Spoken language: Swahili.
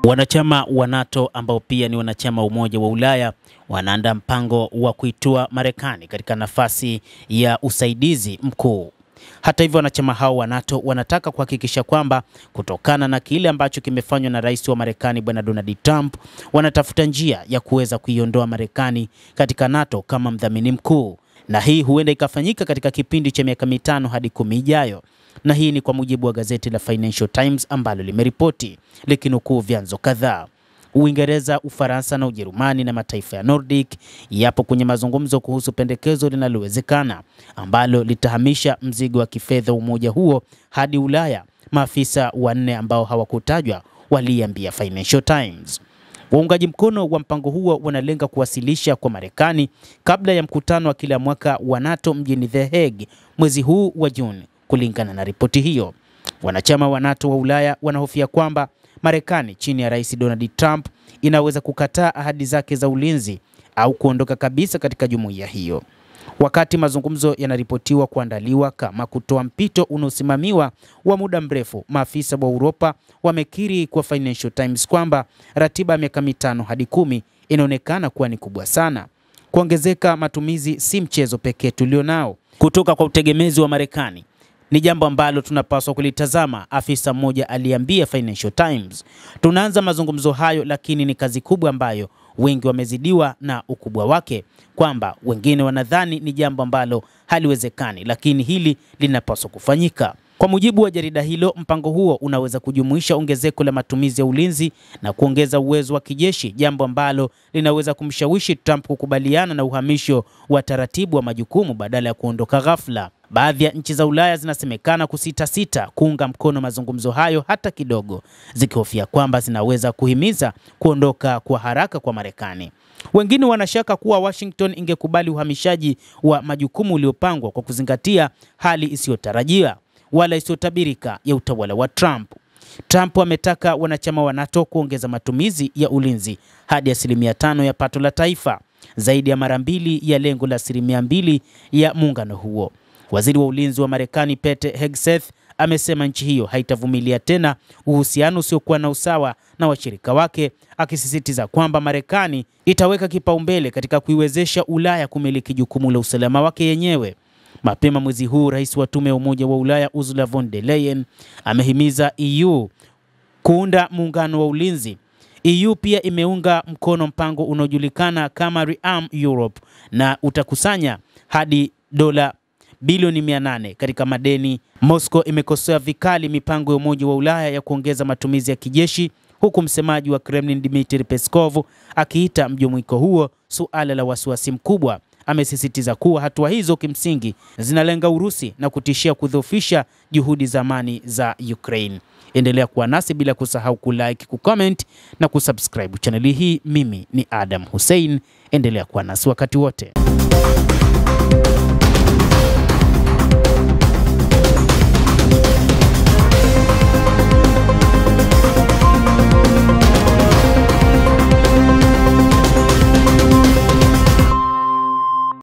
Wanachama wa NATO ambao pia ni wanachama wa Umoja wa Ulaya wanaandaa mpango wa kuitoa Marekani katika nafasi ya usaidizi mkuu. Hata hivyo, wanachama hao wa NATO wanataka kuhakikisha kwamba kutokana na kile ambacho kimefanywa na rais wa Marekani Bwana Donald Trump, wanatafuta njia ya kuweza kuiondoa Marekani katika NATO kama mdhamini mkuu. Na hii huenda ikafanyika katika kipindi cha miaka 5 hadi 10 ijayo. Na hii ni kwa mujibu wa gazeti la Financial Times ambalo limeripoti likinukuu vyanzo kadhaa. Uingereza, Ufaransa na Ujerumani na mataifa ya Nordic yapo kwenye mazungumzo kuhusu pendekezo linalowezekana ambalo litahamisha mzigo wa kifedha umoja huo hadi Ulaya. Maafisa wanne ambao hawakutajwa waliambia Financial Times. Waungaji mkono wa mpango huo wanalenga kuwasilisha kwa Marekani kabla ya mkutano wa kila mwaka wa NATO mjini The Hague mwezi huu wa Juni. Kulingana na ripoti hiyo, wanachama wa NATO wa Ulaya wanahofia kwamba Marekani chini ya Rais Donald Trump inaweza kukataa ahadi zake za ulinzi au kuondoka kabisa katika jumuiya hiyo. Wakati mazungumzo yanaripotiwa kuandaliwa kama kutoa mpito unaosimamiwa wa muda mrefu, maafisa wa Europa wamekiri kwa Financial Times kwamba ratiba ya miaka 5 hadi 10 inaonekana kuwa ni kubwa sana. Kuongezeka matumizi si mchezo pekee tulionao kutoka kwa utegemezi wa Marekani, ni jambo ambalo tunapaswa kulitazama, afisa mmoja aliambia Financial Times. Tunaanza mazungumzo hayo, lakini ni kazi kubwa ambayo wengi wamezidiwa na ukubwa wake, kwamba wengine wanadhani ni jambo ambalo haliwezekani, lakini hili linapaswa kufanyika. Kwa mujibu wa jarida hilo, mpango huo unaweza kujumuisha ongezeko la matumizi ya ulinzi na kuongeza uwezo wa kijeshi, jambo ambalo linaweza kumshawishi Trump kukubaliana na uhamisho wa taratibu wa majukumu badala ya kuondoka ghafla. Baadhi ya nchi za Ulaya zinasemekana kusita kuunga mkono mazungumzo hayo hata kidogo, zikihofia kwamba zinaweza kuhimiza kuondoka kwa haraka kwa Marekani. Wengine wanashaka kuwa Washington ingekubali uhamishaji wa majukumu uliopangwa kwa kuzingatia hali isiyotarajiwa wala isiyotabirika ya utawala wa Trump. Trump ametaka wanachama wa NATO kuongeza matumizi ya ulinzi hadi 5% ya pato la taifa, zaidi ya mara 2 ya lengo la 2% ya muungano huo. Waziri wa ulinzi wa Marekani Pete Hegseth amesema nchi hiyo haitavumilia tena uhusiano usiokuwa na usawa na washirika wake, akisisitiza kwamba Marekani itaweka kipaumbele katika kuiwezesha Ulaya kumiliki jukumu la usalama wake yenyewe. Mapema mwezi huu, rais wa tume ya Umoja wa Ulaya Ursula von der Leyen amehimiza EU kuunda muungano wa ulinzi. EU pia imeunga mkono mpango unaojulikana kama Rearm Europe na utakusanya hadi dola bilioni 800 katika madeni. Moscow imekosoa vikali mipango ya Umoja wa Ulaya ya kuongeza matumizi ya kijeshi, huku msemaji wa Kremlin Dmitry Peskov akiita mjumuiko huo suala la wasiwasi mkubwa. Amesisitiza kuwa hatua hizo kimsingi zinalenga Urusi na kutishia kudhoofisha juhudi za amani za Ukraine. Endelea kuwa nasi bila kusahau kulike, kucomment na kusubscribe channel hii. Mimi ni Adam Hussein, endelea kuwa nasi wakati wote.